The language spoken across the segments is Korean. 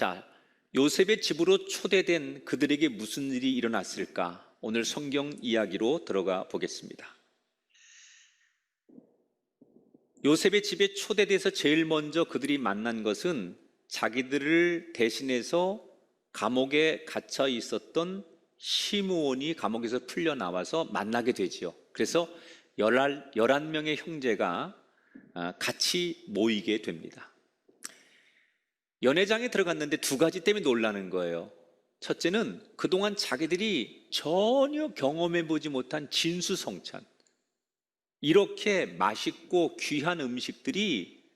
자, 요셉의 집으로 초대된 그들에게 무슨 일이 일어났을까? 오늘 성경 이야기로 들어가 보겠습니다. 요셉의 집에 초대돼서 제일 먼저 그들이 만난 것은 자기들을 대신해서 감옥에 갇혀 있었던 시므온이 감옥에서 풀려나와서 만나게 되지요. 그래서 11명의 형제가 같이 모이게 됩니다. 연회장에 들어갔는데 두 가지 때문에 놀라는 거예요. 첫째는 그동안 자기들이 전혀 경험해보지 못한 진수성찬, 이렇게 맛있고 귀한 음식들이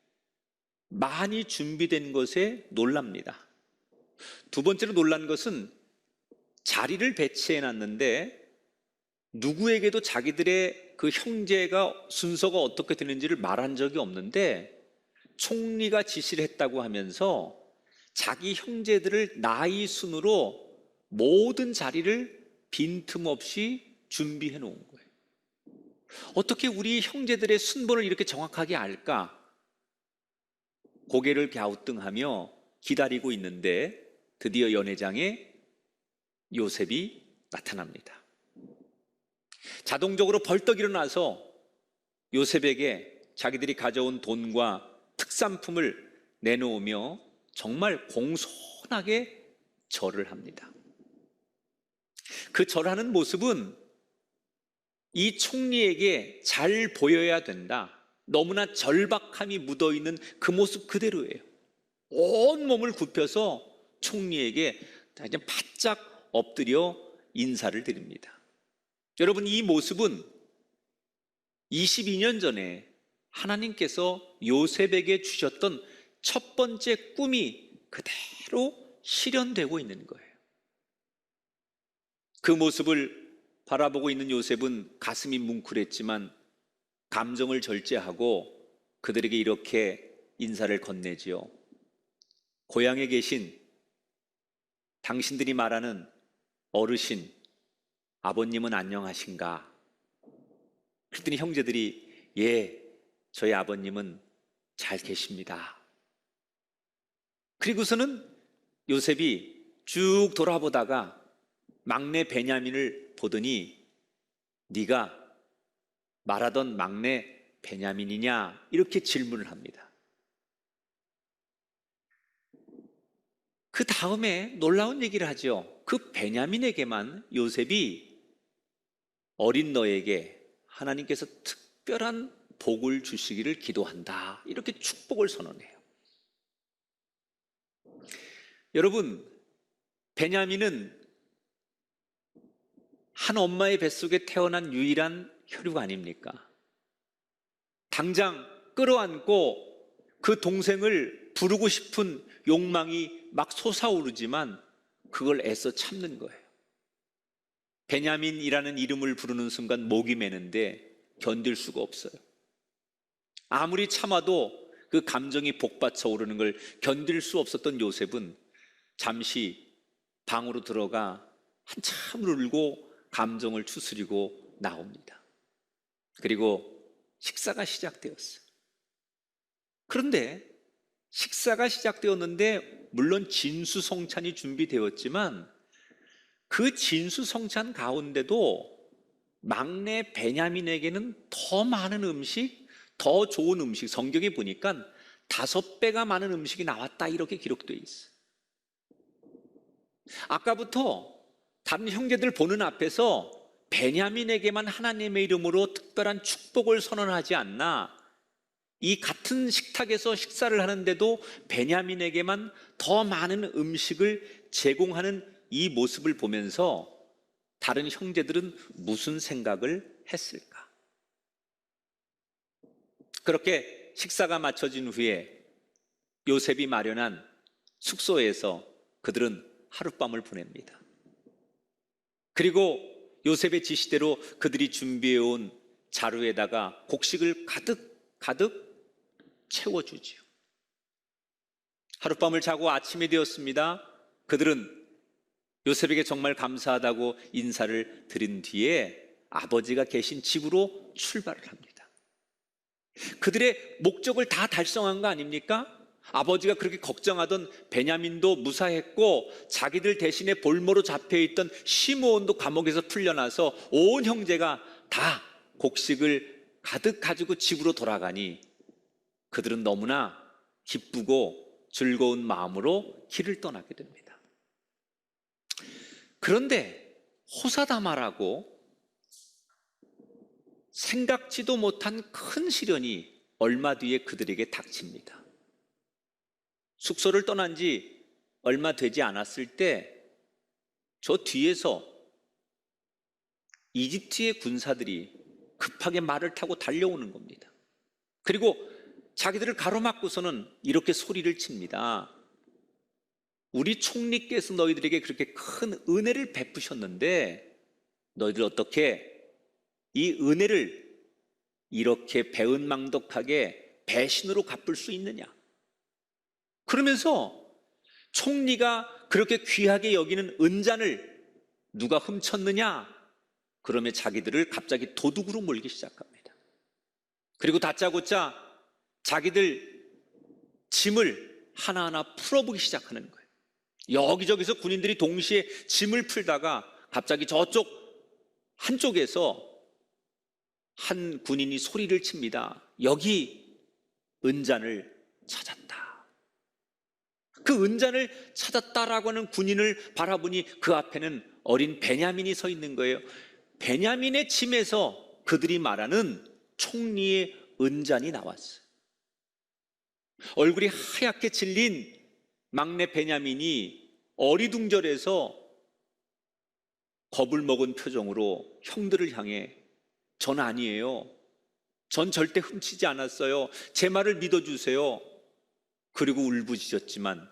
많이 준비된 것에 놀랍니다. 두 번째로 놀란 것은 자리를 배치해 놨는데 누구에게도 자기들의 그 형제가 순서가 어떻게 되는지를 말한 적이 없는데 총리가 지시를 했다고 하면서 자기 형제들을 나이 순으로 모든 자리를 빈틈없이 준비해 놓은 거예요. 어떻게 우리 형제들의 순번을 이렇게 정확하게 알까? 고개를 갸우뚱하며 기다리고 있는데 드디어 연회장에 요셉이 나타납니다. 자동적으로 벌떡 일어나서 요셉에게 자기들이 가져온 돈과 특산품을 내놓으며 정말 공손하게 절을 합니다. 그 절하는 모습은 이 총리에게 잘 보여야 된다, 너무나 절박함이 묻어있는 그 모습 그대로예요. 온몸을 굽혀서 총리에게 바짝 엎드려 인사를 드립니다. 여러분, 이 모습은 22년 전에 하나님께서 요셉에게 주셨던 첫 번째 꿈이 그대로 실현되고 있는 거예요. 그 모습을 바라보고 있는 요셉은 가슴이 뭉클했지만 감정을 절제하고 그들에게 이렇게 인사를 건네지요. 고향에 계신 당신들이 말하는 어르신, 아버님은 안녕하신가? 그랬더니 형제들이 예, 저희 아버님은 잘 계십니다. 그리고서는 요셉이 쭉 돌아보다가 막내 베냐민을 보더니 네가 말하던 막내 베냐민이냐? 이렇게 질문을 합니다. 그 다음에 놀라운 얘기를 하죠. 그 베냐민에게만 요셉이 어린 너에게 하나님께서 특별한 복을 주시기를 기도한다, 이렇게 축복을 선언해요. 여러분, 베냐민은 한 엄마의 뱃속에 태어난 유일한 혈육 아닙니까? 당장 끌어안고 그 동생을 부르고 싶은 욕망이 막 솟아오르지만 그걸 애써 참는 거예요. 베냐민이라는 이름을 부르는 순간 목이 메는데 견딜 수가 없어요. 아무리 참아도 그 감정이 복받쳐 오르는 걸 견딜 수 없었던 요셉은 잠시 방으로 들어가 한참 울고 감정을 추스리고 나옵니다. 그리고 식사가 시작되었어요. 그런데 식사가 시작되었는데 물론 진수성찬이 준비되었지만 그 진수성찬 가운데도 막내 베냐민에게는 더 많은 음식, 더 좋은 음식, 성경에 보니까 5배가 많은 음식이 나왔다, 이렇게 기록되어 있어요. 아까부터 다른 형제들 보는 앞에서 베냐민에게만 하나님의 이름으로 특별한 축복을 선언하지 않나, 이 같은 식탁에서 식사를 하는데도 베냐민에게만 더 많은 음식을 제공하는 이 모습을 보면서 다른 형제들은 무슨 생각을 했을까? 그렇게 식사가 마쳐진 후에 요셉이 마련한 숙소에서 그들은 하룻밤을 보냅니다. 그리고 요셉의 지시대로 그들이 준비해온 자루에다가 곡식을 가득 채워주지요. 하룻밤을 자고 아침이 되었습니다. 그들은 요셉에게 정말 감사하다고 인사를 드린 뒤에 아버지가 계신 집으로 출발을 합니다. 그들의 목적을 다 달성한 거 아닙니까? 아버지가 그렇게 걱정하던 베냐민도 무사했고, 자기들 대신에 볼모로 잡혀있던 시므온도 감옥에서 풀려나서 온 형제가 다 곡식을 가득 가지고 집으로 돌아가니 그들은 너무나 기쁘고 즐거운 마음으로 길을 떠나게 됩니다. 그런데 호사다마라고 생각지도 못한 큰 시련이 얼마 뒤에 그들에게 닥칩니다. 숙소를 떠난 지 얼마 되지 않았을 때 저 뒤에서 이집트의 군사들이 급하게 말을 타고 달려오는 겁니다. 그리고 자기들을 가로막고서는 이렇게 소리를 칩니다. 우리 총리께서 너희들에게 그렇게 큰 은혜를 베푸셨는데 너희들 어떻게 이 은혜를 이렇게 배은망덕하게 배신으로 갚을 수 있느냐? 그러면서 총리가 그렇게 귀하게 여기는 은잔을 누가 훔쳤느냐? 그러면 자기들을 갑자기 도둑으로 몰기 시작합니다. 그리고 다짜고짜 자기들 짐을 하나하나 풀어보기 시작하는 거예요. 여기저기서 군인들이 동시에 짐을 풀다가 갑자기 저쪽 한쪽에서 한 군인이 소리를 칩니다. 여기 은잔을 찾았다. 그 은잔을 찾았다라고 하는 군인을 바라보니 그 앞에는 어린 베냐민이 서 있는 거예요. 베냐민의 짐에서 그들이 말하는 총리의 은잔이 나왔어요. 얼굴이 하얗게 질린 막내 베냐민이 어리둥절해서 겁을 먹은 표정으로 형들을 향해 전 아니에요. 전 절대 훔치지 않았어요. 제 말을 믿어주세요. 그리고 울부짖었지만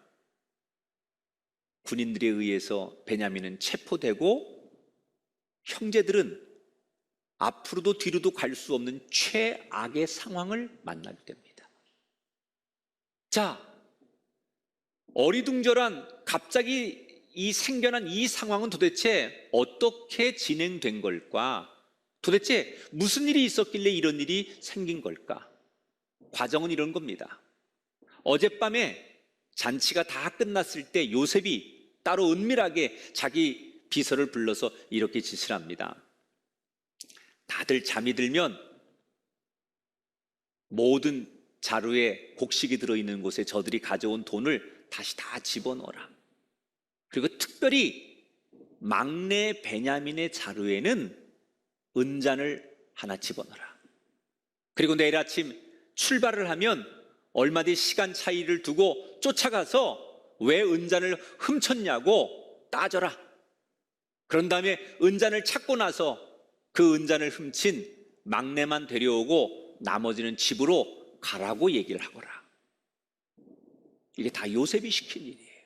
군인들에 의해서 베냐민은 체포되고 형제들은 앞으로도 뒤로도 갈 수 없는 최악의 상황을 만나게 됩니다. 자, 어리둥절한 갑자기 생겨난 이 상황은 도대체 어떻게 진행된 걸까? 도대체 무슨 일이 있었길래 이런 일이 생긴 걸까? 과정은 이런 겁니다. 어젯밤에 잔치가 다 끝났을 때 요셉이 따로 은밀하게 자기 비서를 불러서 이렇게 지시를 합니다. 다들 잠이 들면 모든 자루에 곡식이 들어있는 곳에 저들이 가져온 돈을 다시 다 집어넣어라. 그리고 특별히 막내 베냐민의 자루에는 은잔을 하나 집어넣어라. 그리고 내일 아침 출발을 하면 얼마 뒤 시간 차이를 두고 쫓아가서 왜 은잔을 훔쳤냐고 따져라. 그런 다음에 은잔을 찾고 나서 그 은잔을 훔친 막내만 데려오고 나머지는 집으로 가라고 얘기를 하거라. 이게 다 요셉이 시킨 일이에요.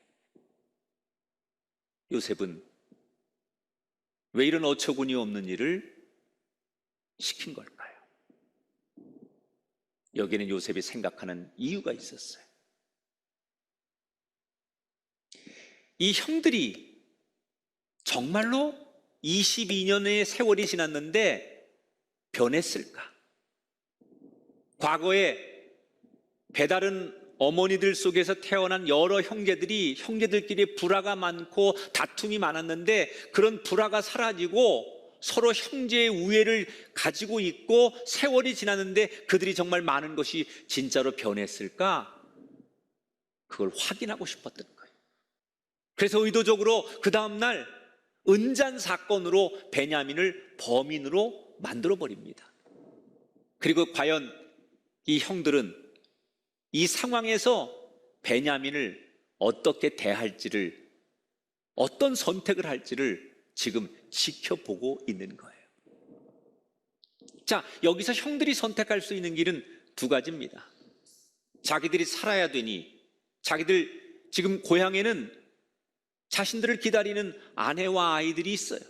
요셉은 왜 이런 어처구니 없는 일을 시킨 걸까요? 여기는 요셉이 생각하는 이유가 있었어요. 이 형들이 정말로 22년의 세월이 지났는데 변했을까? 과거에 배다른 어머니들 속에서 태어난 여러 형제들끼리 불화가 많고 다툼이 많았는데 그런 불화가 사라지고 서로 형제의 우애를 가지고 있고 세월이 지났는데 그들이 정말 많은 것이 진짜로 변했을까? 그걸 확인하고 싶었던 거예요. 그래서 의도적으로 그 다음날 은잔 사건으로 베냐민을 범인으로 만들어버립니다. 그리고 과연 이 형들은 이 상황에서 베냐민을 어떻게 대할지를, 어떤 선택을 할지를 지금 지켜보고 있는 거예요. 자, 여기서 형들이 선택할 수 있는 길은 두 가지입니다. 자기들이 살아야 되니, 자기들 지금 고향에는 자신들을 기다리는 아내와 아이들이 있어요.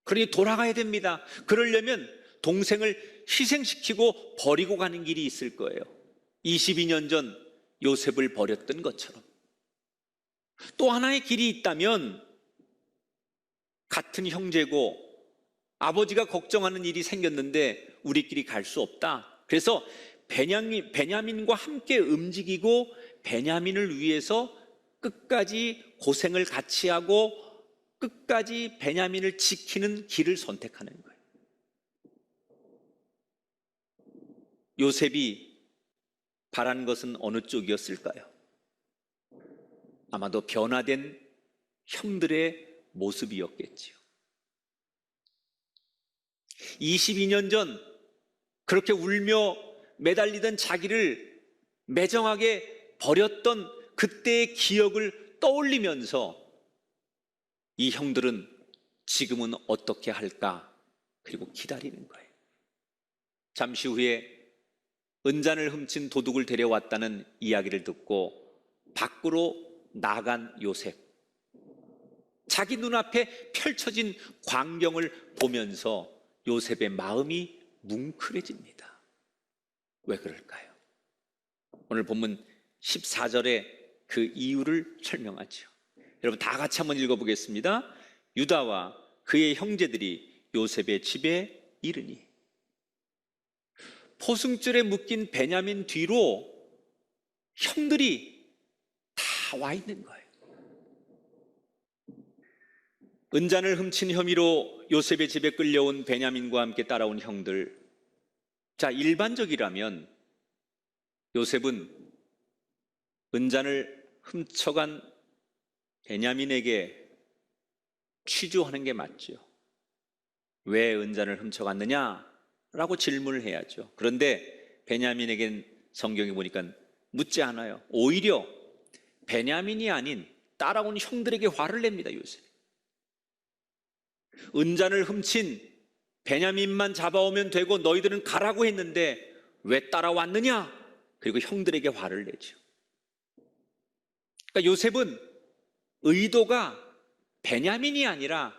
그러니 돌아가야 됩니다. 그러려면 동생을 희생시키고 버리고 가는 길이 있을 거예요. 22년 전 요셉을 버렸던 것처럼. 또 하나의 길이 있다면 같은 형제고 아버지가 걱정하는 일이 생겼는데 우리끼리 갈 수 없다. 그래서 베냐민과 함께 움직이고 베냐민을 위해서 끝까지 고생을 같이 하고 끝까지 베냐민을 지키는 길을 선택하는 거예요. 요셉이 바란 것은 어느 쪽이었을까요? 아마도 변화된 형들의 모습이었겠지요. 22년 전 그렇게 울며 매달리던 자기를 매정하게 버렸던 그때의 기억을 떠올리면서 이 형들은 지금은 어떻게 할까? 그리고 기다리는 거예요. 잠시 후에 은잔을 훔친 도둑을 데려왔다는 이야기를 듣고 밖으로 나간 요셉. 자기 눈앞에 펼쳐진 광경을 보면서 요셉의 마음이 뭉클해집니다. 왜 그럴까요? 오늘 본문 14절에 그 이유를 설명하죠. 여러분 다 같이 한번 읽어보겠습니다. 유다와 그의 형제들이 요셉의 집에 이르니. 포승줄에 묶인 베냐민 뒤로 형들이 다 와 있는 거예요. 은잔을 훔친 혐의로 요셉의 집에 끌려온 베냐민과 함께 따라온 형들. 자, 일반적이라면 요셉은 은잔을 훔쳐간 베냐민에게 취조하는 게 맞죠. 왜 은잔을 훔쳐갔느냐? 라고 질문을 해야죠. 그런데 베냐민에겐 성경에 보니까 묻지 않아요. 오히려 베냐민이 아닌 따라온 형들에게 화를 냅니다, 요셉. 은잔을 훔친 베냐민만 잡아오면 되고 너희들은 가라고 했는데 왜 따라왔느냐? 그리고 형들에게 화를 내죠. 그러니까 요셉은 의도가 베냐민이 아니라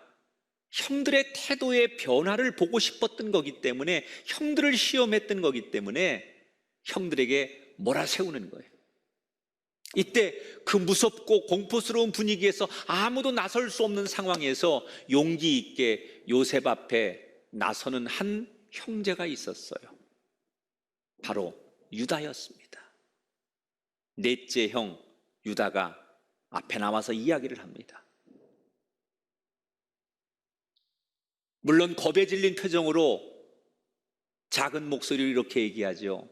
형들의 태도의 변화를 보고 싶었던 거기 때문에, 형들을 시험했던 거기 때문에 형들에게 몰아세우는 거예요. 이때 그 무섭고 공포스러운 분위기에서 아무도 나설 수 없는 상황에서 용기 있게 요셉 앞에 나서는 한 형제가 있었어요. 바로 유다였습니다. 넷째 형 유다가 앞에 나와서 이야기를 합니다. 물론 겁에 질린 표정으로 작은 목소리로 이렇게 얘기하죠.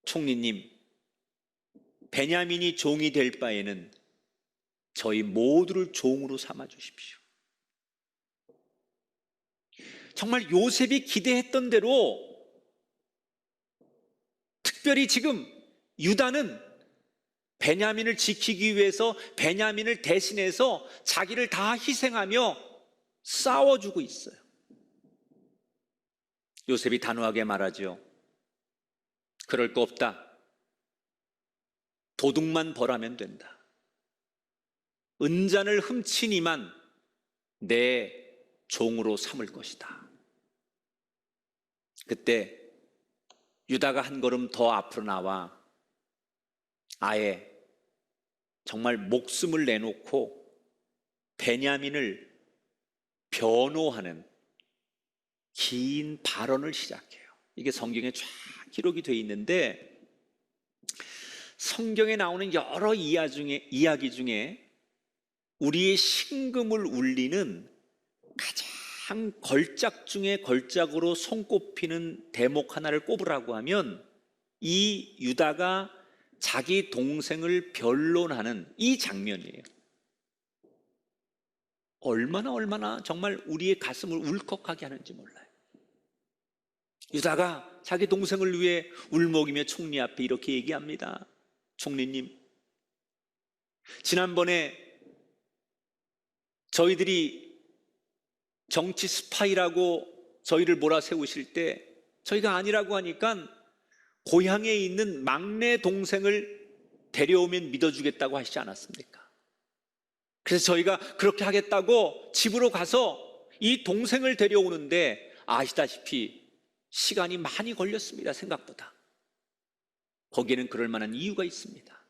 총리님, 베냐민이 종이 될 바에는 저희 모두를 종으로 삼아 주십시오. 정말 요셉이 기대했던 대로 특별히 지금 유다는 베냐민을 지키기 위해서 베냐민을 대신해서 자기를 다 희생하며 싸워주고 있어요. 요셉이 단호하게 말하죠. 그럴 거 없다. 도둑만 벌하면 된다. 은잔을 훔친 이만 내 종으로 삼을 것이다. 그때 유다가 한 걸음 더 앞으로 나와 아예 정말 목숨을 내놓고 베냐민을 변호하는 긴 발언을 시작해요. 이게 성경에 쫙 기록이 되어 있는데, 성경에 나오는 여러 이야기 중에 우리의 심금을 울리는 가장 걸작 중에 걸작으로 손꼽히는 대목 하나를 꼽으라고 하면 이 유다가 자기 동생을 변론하는 이 장면이에요. 얼마나 정말 우리의 가슴을 울컥하게 하는지 몰라요. 유다가 자기 동생을 위해 울먹이며 총리 앞에 이렇게 얘기합니다. 총리님, 지난번에 저희들이 정치 스파이라고 저희를 몰아세우실 때 저희가 아니라고 하니까 고향에 있는 막내 동생을 데려오면 믿어주겠다고 하시지 않았습니까? 그래서 저희가 그렇게 하겠다고 집으로 가서 이 동생을 데려오는데 아시다시피 시간이 많이 걸렸습니다. 생각보다. 거기에는 그럴 만한 이유가 있습니다.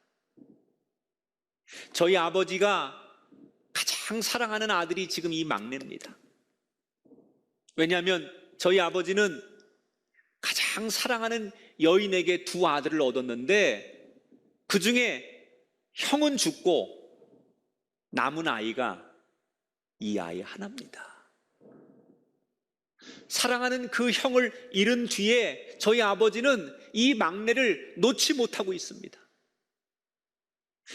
저희 아버지가 가장 사랑하는 아들이 지금 이 막내입니다. 왜냐하면 저희 아버지는 가장 사랑하는 여인에게 두 아들을 얻었는데 그 중에 형은 죽고 남은 아이가 이 아이 하나입니다. 사랑하는 그 형을 잃은 뒤에 저희 아버지는 이 막내를 놓지 못하고 있습니다.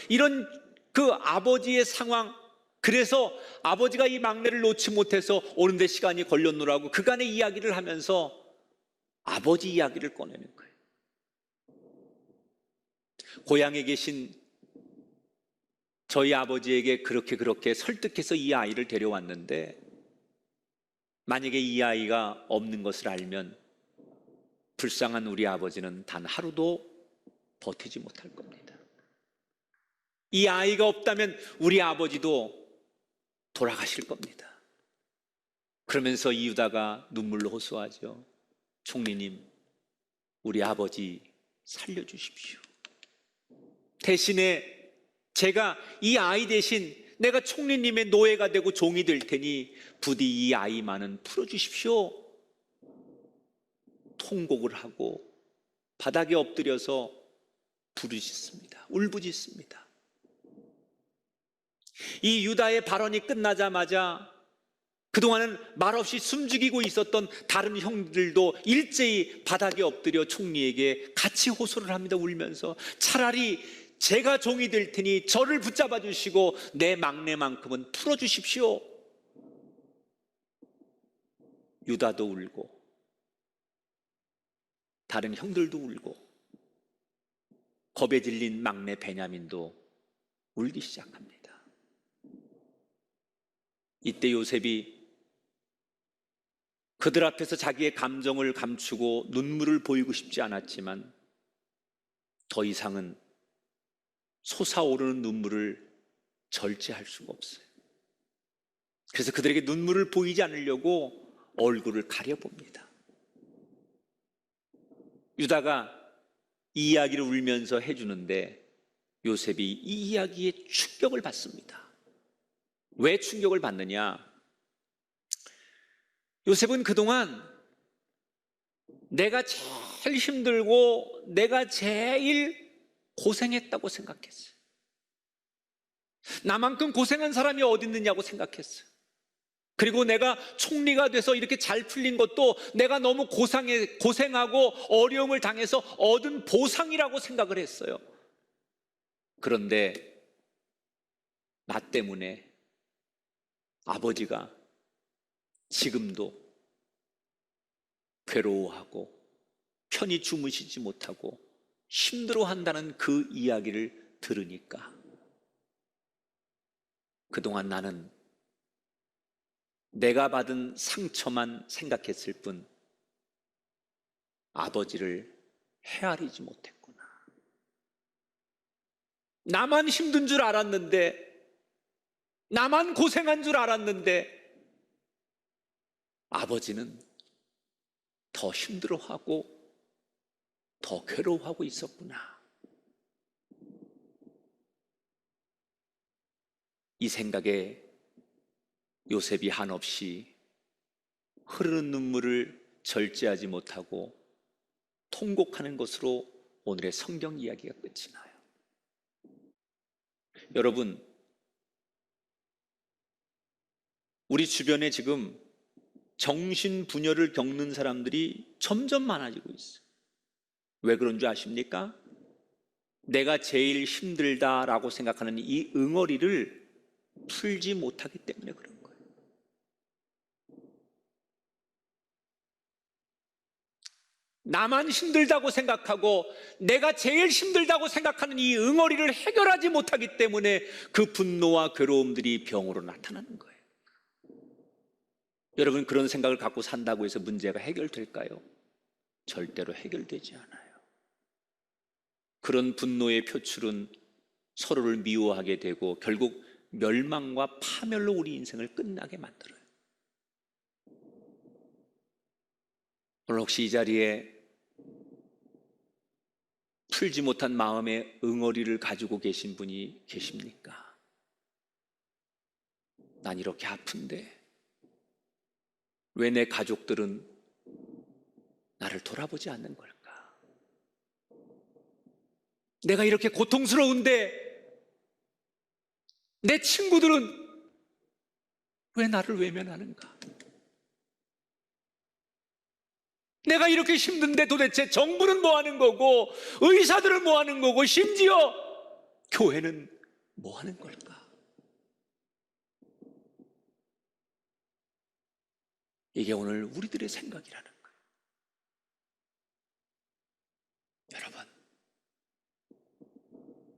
이런 그 아버지의 상황, 그래서 아버지가 이 막내를 놓지 못해서 오는데 시간이 걸렸노라고 그간의 이야기를 하면서 아버지 이야기를 꺼내는 거예요. 고향에 계신 저희 아버지에게 그렇게 설득해서 이 아이를 데려왔는데 만약에 이 아이가 없는 것을 알면 불쌍한 우리 아버지는 단 하루도 버티지 못할 겁니다. 이 아이가 없다면 우리 아버지도 돌아가실 겁니다. 그러면서 이 유다가 눈물로 호소하죠. 총리님, 우리 아버지 살려주십시오. 대신에 제가 이 아이 대신 내가 총리님의 노예가 되고 종이 될 테니 부디 이 아이만은 풀어주십시오. 통곡을 하고 바닥에 엎드려서 부르짖습니다. 울부짖습니다. 이 유다의 발언이 끝나자마자 그동안은 말없이 숨죽이고 있었던 다른 형들도 일제히 바닥에 엎드려 총리에게 같이 호소를 합니다. 울면서 차라리 제가 종이 될 테니 저를 붙잡아 주시고 내 막내만큼은 풀어주십시오. 유다도 울고 다른 형들도 울고 겁에 질린 막내 베냐민도 울기 시작합니다. 이때 요셉이 그들 앞에서 자기의 감정을 감추고 눈물을 보이고 싶지 않았지만 더 이상은 솟아오르는 눈물을 절제할 수가 없어요. 그래서 그들에게 눈물을 보이지 않으려고 얼굴을 가려봅니다. 유다가 이 이야기를 울면서 해주는데 요셉이 이 이야기에 충격을 받습니다. 왜 충격을 받느냐? 요셉은 그동안 내가 제일 힘들고 내가 제일 고생했다고 생각했어요. 나만큼 고생한 사람이 어디 있느냐고 생각했어요. 그리고 내가 총리가 돼서 이렇게 잘 풀린 것도 내가 너무 고생하고 어려움을 당해서 얻은 보상이라고 생각을 했어요. 그런데 나 때문에 아버지가 지금도 괴로워하고 편히 주무시지 못하고 힘들어한다는 그 이야기를 들으니까 그동안 나는 내가 받은 상처만 생각했을 뿐 아버지를 헤아리지 못했구나. 나만 힘든 줄 알았는데, 나만 고생한 줄 알았는데 아버지는 더 힘들어하고 더 괴로워하고 있었구나. 이 생각에 요셉이 한없이 흐르는 눈물을 절제하지 못하고 통곡하는 것으로 오늘의 성경 이야기가 끝이 나요. 여러분, 우리 주변에 지금 정신분열을 겪는 사람들이 점점 많아지고 있어요. 왜 그런 줄 아십니까? 내가 제일 힘들다라고 생각하는 이 응어리를 풀지 못하기 때문에 그런 거예요. 나만 힘들다고 생각하고 내가 제일 힘들다고 생각하는 이 응어리를 해결하지 못하기 때문에 그 분노와 괴로움들이 병으로 나타나는 거예요. 여러분, 그런 생각을 갖고 산다고 해서 문제가 해결될까요? 절대로 해결되지 않아요. 그런 분노의 표출은 서로를 미워하게 되고 결국 멸망과 파멸로 우리 인생을 끝나게 만들어요. 오늘 혹시 이 자리에 풀지 못한 마음의 응어리를 가지고 계신 분이 계십니까? 난 이렇게 아픈데 왜 내 가족들은 나를 돌아보지 않는 걸까? 내가 이렇게 고통스러운데 내 친구들은 왜 나를 외면하는가? 내가 이렇게 힘든데 도대체 정부는 뭐 하는 거고, 의사들은 뭐 하는 거고, 심지어 교회는 뭐 하는 걸까? 이게 오늘 우리들의 생각이라는 거예요. 여러분,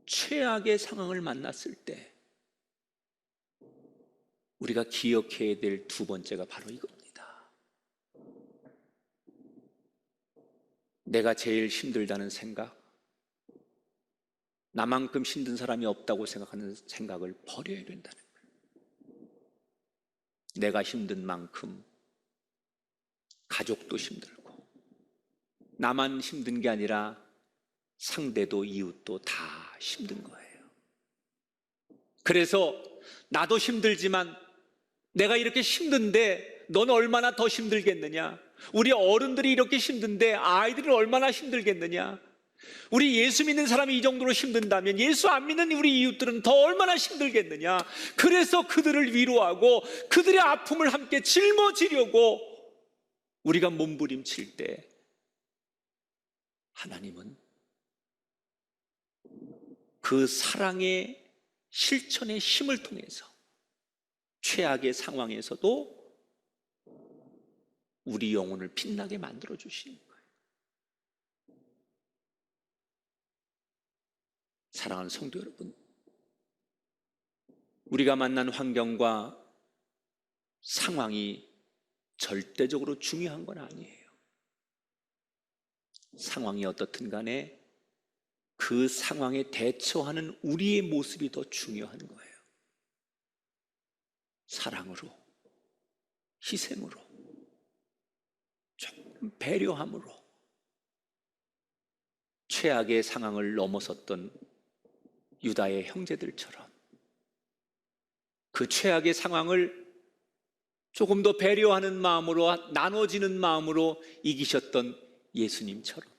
최악의 상황을 만났을 때 우리가 기억해야 될 두 번째가 바로 이겁니다. 내가 제일 힘들다는 생각, 나만큼 힘든 사람이 없다고 생각하는 생각을 버려야 된다는 거예요. 내가 힘든 만큼 가족도 힘들고, 나만 힘든 게 아니라 상대도 이웃도 다 힘든 거예요. 그래서 나도 힘들지만 내가 이렇게 힘든데 넌 얼마나 더 힘들겠느냐? 우리 어른들이 이렇게 힘든데 아이들은 얼마나 힘들겠느냐? 우리 예수 믿는 사람이 이 정도로 힘든다면 예수 안 믿는 우리 이웃들은 더 얼마나 힘들겠느냐? 그래서 그들을 위로하고 그들의 아픔을 함께 짊어지려고 우리가 몸부림칠 때 하나님은 그 사랑의 실천의 힘을 통해서 최악의 상황에서도 우리 영혼을 빛나게 만들어 주시는 거예요. 사랑하는 성도 여러분, 우리가 만난 환경과 상황이 절대적으로 중요한 건 아니에요. 상황이 어떻든 간에 그 상황에 대처하는 우리의 모습이 더 중요한 거예요. 사랑으로, 희생으로, 조금 배려함으로 최악의 상황을 넘어섰던 유다의 형제들처럼 그 최악의 상황을 조금 더 배려하는 마음으로, 나눠지는 마음으로 이기셨던 예수님처럼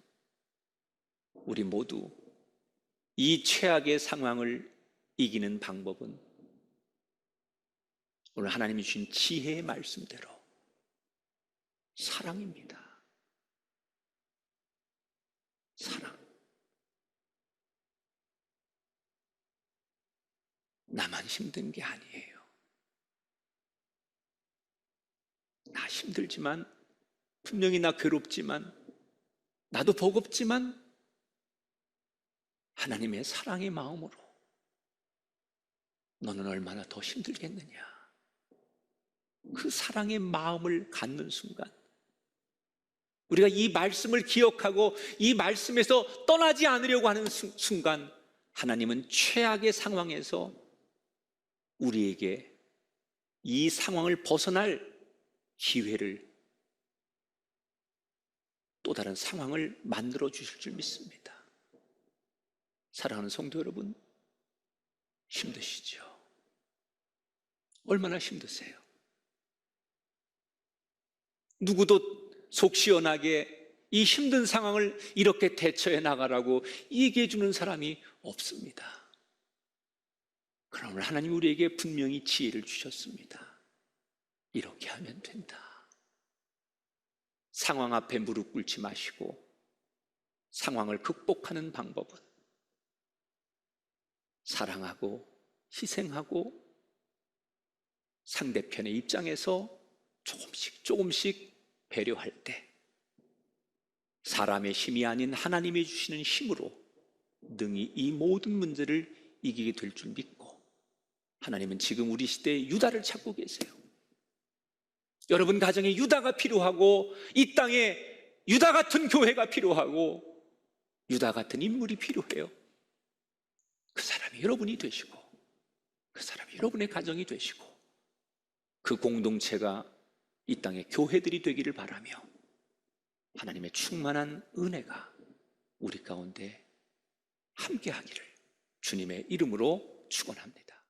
우리 모두 이 최악의 상황을 이기는 방법은 오늘 하나님이 주신 지혜의 말씀대로 사랑입니다. 사랑. 나만 힘든 게 아니에요. 나 힘들지만, 분명히 나 괴롭지만, 나도 버겁지만 하나님의 사랑의 마음으로 너는 얼마나 더 힘들겠느냐. 그 사랑의 마음을 갖는 순간 우리가 이 말씀을 기억하고 이 말씀에서 떠나지 않으려고 하는 순간 하나님은 최악의 상황에서 우리에게 이 상황을 벗어날 기회를, 또 다른 상황을 만들어 주실 줄 믿습니다. 사랑하는 성도 여러분, 힘드시죠? 얼마나 힘드세요? 누구도 속 시원하게 이 힘든 상황을 이렇게 대처해 나가라고 얘기해 주는 사람이 없습니다. 그러나 오늘 하나님 우리에게 분명히 지혜를 주셨습니다. 이렇게 하면 된다. 상황 앞에 무릎 꿇지 마시고 상황을 극복하는 방법은 사랑하고 희생하고 상대편의 입장에서 조금씩 배려할 때 사람의 힘이 아닌 하나님이 주시는 힘으로 능히 이 모든 문제를 이기게 될 줄 믿고, 하나님은 지금 우리 시대에 유다를 찾고 계세요. 여러분 가정에 유다가 필요하고, 이 땅에 유다 같은 교회가 필요하고, 유다 같은 인물이 필요해요. 그 사람이 여러분이 되시고, 그 사람이 여러분의 가정이 되시고, 그 공동체가 이 땅의 교회들이 되기를 바라며 하나님의 충만한 은혜가 우리 가운데 함께하기를 주님의 이름으로 축원합니다.